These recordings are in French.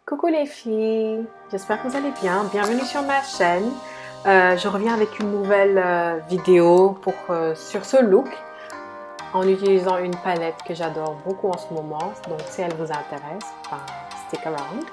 Coucou les filles, j'espère que vous allez bien. Bienvenue sur ma chaîne. Je reviens avec une nouvelle vidéo sur ce look en utilisant une palette que j'adore beaucoup en ce moment. Donc si elle vous intéresse, stick around.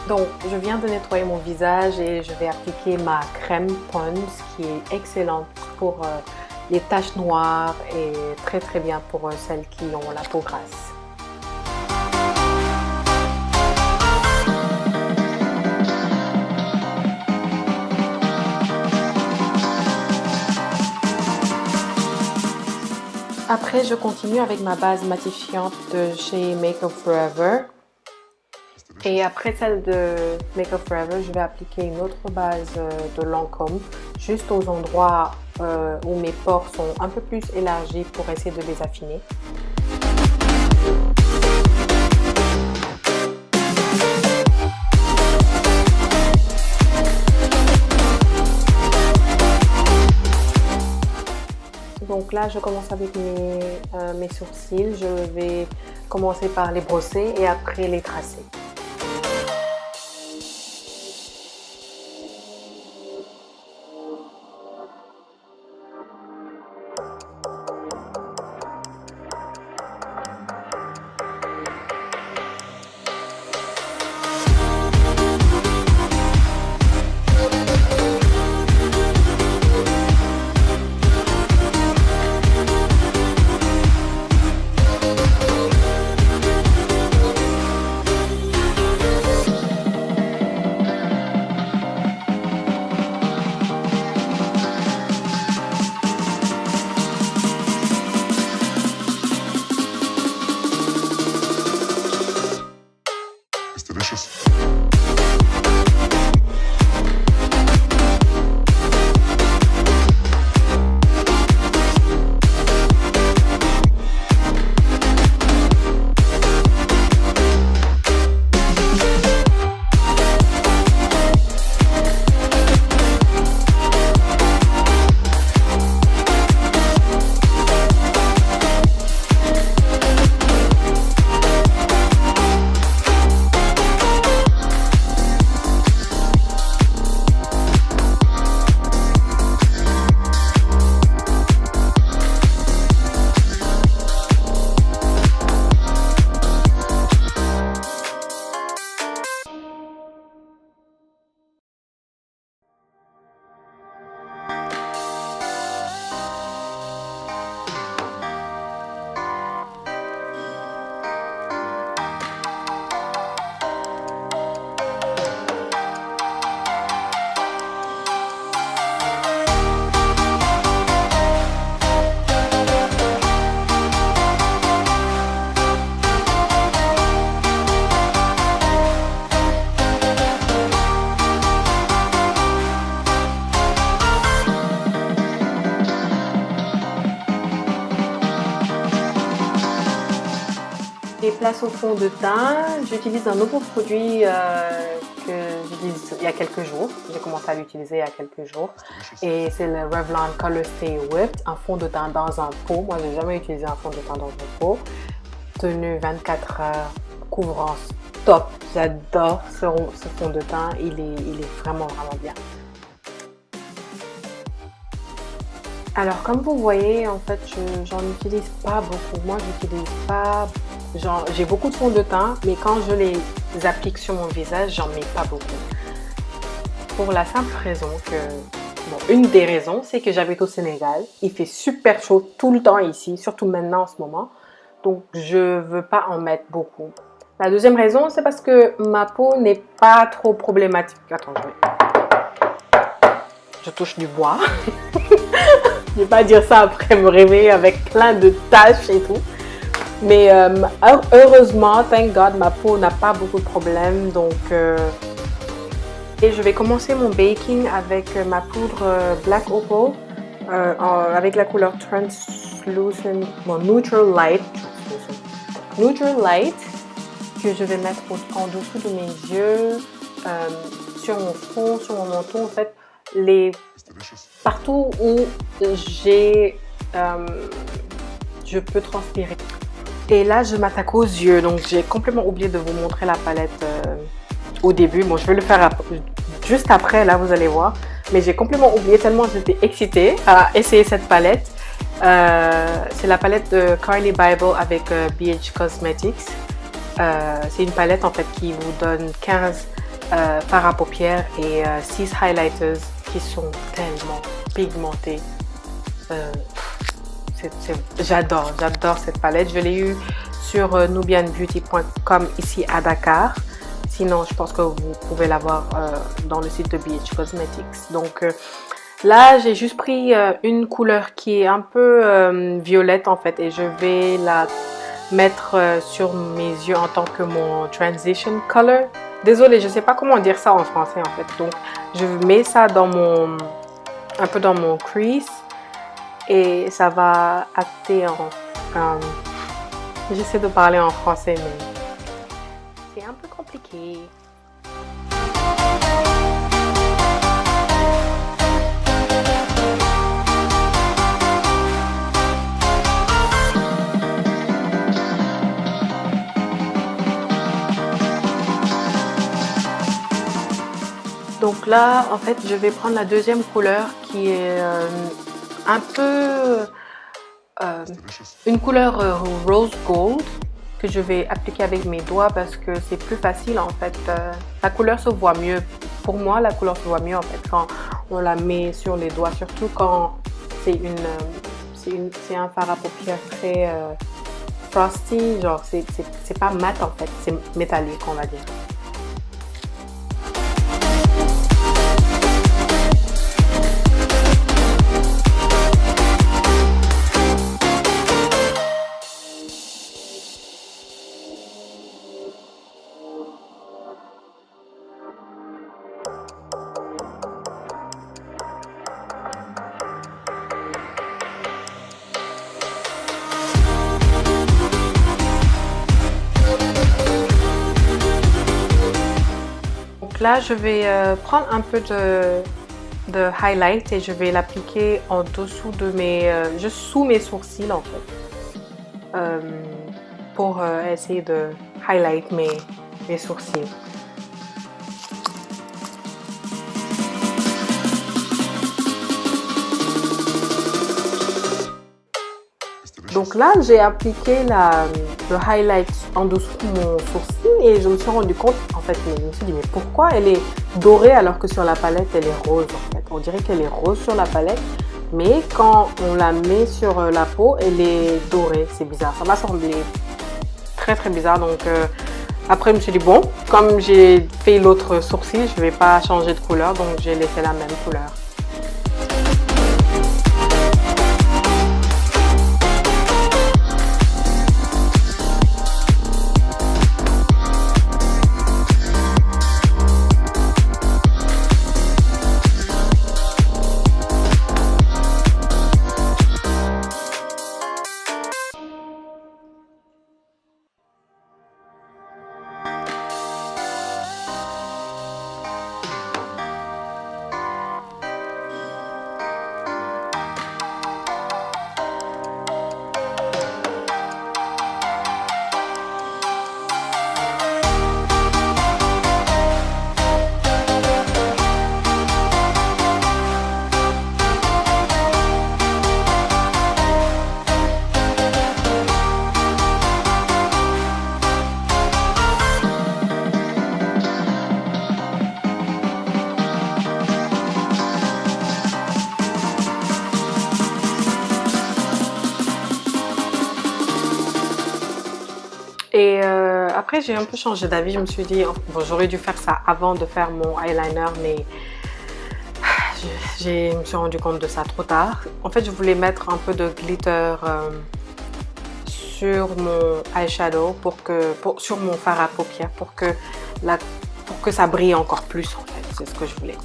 Donc je viens de nettoyer mon visage et je vais appliquer ma crème Pond's qui est excellente pour les taches noires et très bien pour celles qui ont la peau grasse. Après, je continue avec ma base matifiante de chez Make Up Forever. Et après celle de Make Up Forever, je vais appliquer une autre base de Lancôme juste aux endroits où mes pores sont un peu plus élargis pour essayer de les affiner. Donc là, je commence avec mes sourcils. Je vais commencer par les brosser et après les tracer. Et place au fond de teint, j'utilise un nouveau produit que j'utilise il y a quelques jours. J'ai commencé à l'utiliser il y a quelques jours. Et c'est le Revlon Color Stay Whipped, un fond de teint dans un pot. Moi, j'ai jamais utilisé un fond de teint dans un pot. Tenue 24 heures, couvrance top. J'adore ce fond de teint, il est vraiment bien. Alors comme vous voyez, en fait, j'en utilise pas beaucoup. Moi, j'utilise pas... J'ai beaucoup de fond de teint, mais quand je les applique sur mon visage, j'en mets pas beaucoup. Pour la simple raison que... Bon, une des raisons, c'est que j'habite au Sénégal. Il fait super chaud tout le temps ici, surtout maintenant en ce moment. Donc, je veux pas en mettre beaucoup. La deuxième raison, c'est parce que ma peau n'est pas trop problématique. Attends, je touche du bois. Je ne vais pas dire ça après me réveiller avec plein de taches et tout. Mais heureusement, thank God, ma peau n'a pas beaucoup de problèmes. Donc, et je vais commencer mon baking avec ma poudre Black Opal avec la couleur Translucent, bon, Neutral Light que je vais mettre en dessous de mes yeux, sur mon front, sur mon menton, en fait, partout où je peux transpirer. Et là, je m'attaque aux yeux. Donc, j'ai complètement oublié de vous montrer la palette au début. Bon, je vais le faire juste après, là, vous allez voir. Mais j'ai complètement oublié tellement j'étais excitée à essayer cette palette. C'est la palette de Carly Bible avec BH Cosmetics. C'est une palette en fait qui vous donne 15 fards à paupières et 6 highlighters qui sont tellement pigmentés. J'adore cette palette. Je l'ai eue sur nubianbeauty.com ici à Dakar. Sinon, je pense que vous pouvez l'avoir dans le site de BH Cosmetics. Donc là, j'ai juste pris une couleur qui est un peu violette en fait et je vais la mettre sur mes yeux en tant que mon transition color. Désolée, je ne sais pas comment dire ça en français en fait. Donc, je mets ça un peu dans mon crease et ça va acter j'essaie de parler en français, mais c'est un peu compliqué. Donc là, en fait, je vais prendre la deuxième couleur qui est un peu une couleur rose gold que je vais appliquer avec mes doigts parce que c'est plus facile en fait. La couleur se voit mieux. Pour moi, la couleur se voit mieux en fait quand on la met sur les doigts, surtout quand c'est un fard à paupières très frosty, genre c'est pas mat en fait, c'est métallique on va dire. Là, je vais prendre un peu de highlight et je vais l'appliquer en dessous de juste sous mes sourcils en fait, pour essayer de highlight mes sourcils. Donc là, j'ai appliqué le highlight en dessous de mon sourcil et je me suis rendu compte, en fait, je me suis dit, mais pourquoi elle est dorée alors que sur la palette, elle est rose en fait. On dirait qu'elle est rose sur la palette, mais quand on la met sur la peau, elle est dorée. C'est bizarre, ça m'a semblé très très bizarre. Donc après, je me suis dit, bon, comme j'ai fait l'autre sourcil, je ne vais pas changer de couleur, donc j'ai laissé la même couleur. Et après, j'ai un peu changé d'avis. Je me suis dit, bon, j'aurais dû faire ça avant de faire mon eyeliner, mais je me suis rendu compte de ça trop tard. En fait, je voulais mettre un peu de glitter sur mon eyeshadow, sur mon fard à paupières, pour que ça brille encore plus, en fait. C'est ce que je voulais.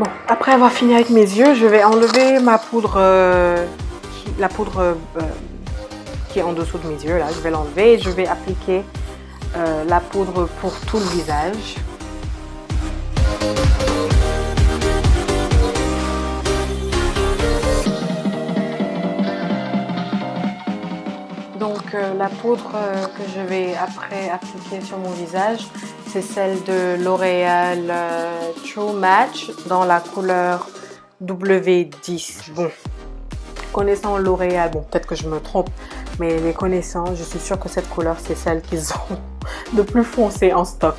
Bon, après avoir fini avec mes yeux, je vais enlever ma poudre, la poudre qui est en dessous de mes yeux. Là, je vais l'enlever et je vais appliquer la poudre pour tout le visage. Donc la poudre que je vais après appliquer sur mon visage, c'est celle de L'Oréal True Match dans la couleur W10. Bon, connaissant L'Oréal, bon peut-être que je me trompe, mais les connaissants, je suis sûre que cette couleur c'est celle qu'ils ont de plus foncé en stock.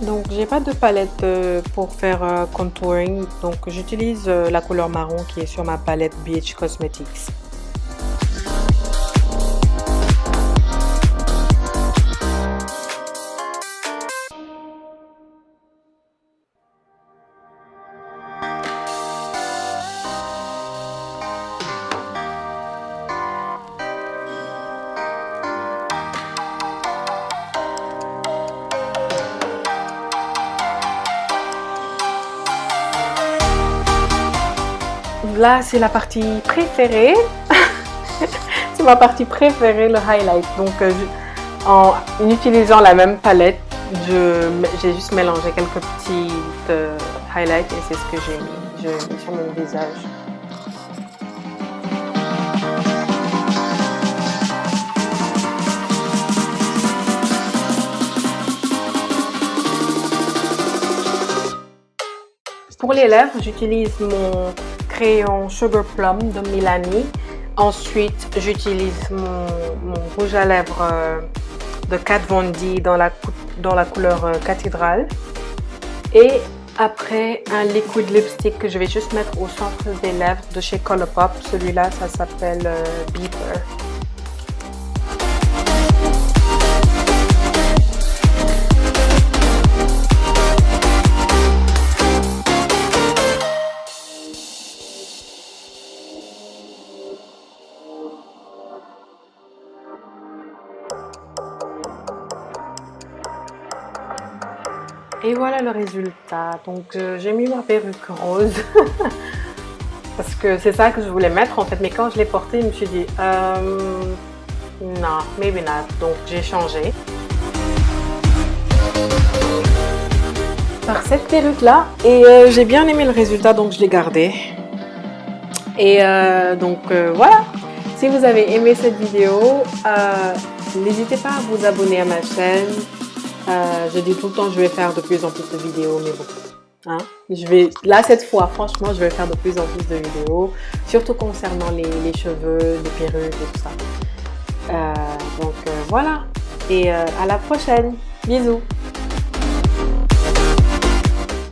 Donc j'ai pas de palette pour faire contouring, donc j'utilise la couleur marron qui est sur ma palette BH Cosmetics. Là, c'est la partie préférée. C'est ma partie préférée, le highlight. Donc, en utilisant la même palette, j'ai juste mélangé quelques petites highlights et c'est ce que j'ai mis. Je l'ai mis sur mon visage. Pour les lèvres, j'utilise mon crayon Sugar Plum de Milani. Ensuite, j'utilise mon rouge à lèvres de Kat Von D dans la couleur Cathédrale. Et après, un liquid lipstick que je vais juste mettre au centre des lèvres de chez Colourpop. Celui-là, ça s'appelle Beeper. Et voilà le résultat. Donc j'ai mis ma perruque rose parce que c'est ça que je voulais mettre en fait. Mais quand je l'ai portée, je me suis dit non, maybe not. Donc j'ai changé par cette perruque là et j'ai bien aimé le résultat, donc je l'ai gardé. Et voilà. Si vous avez aimé cette vidéo, n'hésitez pas à vous abonner à ma chaîne. Je dis tout le temps que je vais faire de plus en plus de vidéos, mais bon, hein, là cette fois, franchement, je vais faire de plus en plus de vidéos, surtout concernant les cheveux, les perruques et tout ça. Voilà, et à la prochaine, bisous.